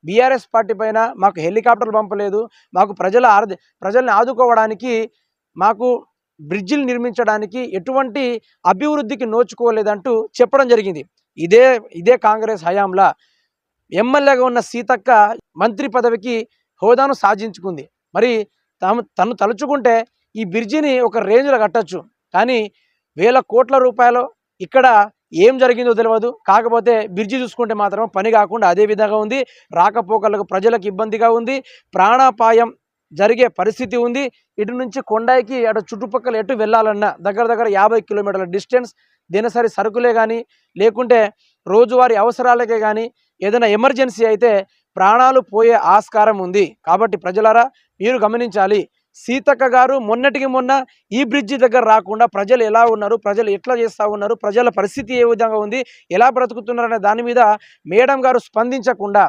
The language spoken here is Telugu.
బీఆర్ఎస్ పార్టీ పైన మాకు హెలికాప్టర్లు పంపలేదు, మాకు ప్రజల్ని ఆదుకోవడానికి, మాకు బ్రిడ్జిలు నిర్మించడానికి ఎటువంటి అభివృద్ధికి నోచుకోలేదంటూ చెప్పడం జరిగింది. ఇదే ఇదే కాంగ్రెస్ హయాంలో ఎమ్మెల్యేగా ఉన్న సీతక్క మంత్రి పదవికి హోదాను సాధించుకుంది. మరి తను తలుచుకుంటే ఈ బ్రిడ్జిని ఒక రేంజ్లో కట్టచ్చు, కానీ వేల కోట్ల రూపాయలు ఇక్కడ ఏం జరిగిందో తెలియదు. కాకపోతే బ్రిడ్జి చూసుకుంటే మాత్రం పని కాకుండా అదే విధంగా ఉంది. రాకపోకలకు ప్రజలకు ఇబ్బందిగా ఉంది, ప్రాణాపాయం జరిగే పరిస్థితి ఉంది. ఇటు నుంచి కొండాయికి అటు చుట్టుపక్కల ఎటు వెళ్ళాలన్నా దగ్గర 50 కిలోమీటర్ల డిస్టెన్స్. దినసరి సరుకులే కానీ, లేకుంటే రోజువారీ అవసరాలకే కానీ, ఏదైనా ఎమర్జెన్సీ అయితే ప్రాణాలు పోయే ఆస్కారం ఉంది. కాబట్టి ప్రజలారా మీరు గమనించాలి. సీతక్క గారు మొన్నటికి మొన్న ఈ బ్రిడ్జి దగ్గర రాకుండా ప్రజలు ఎలా ఉన్నారు, ప్రజలు ఎట్లా చేస్తూ ఉన్నారు, ప్రజల పరిస్థితి ఏ విధంగా ఉంది, ఎలా బ్రతుకుతున్నారనే దాని మీద మేడం గారు స్పందించకుండా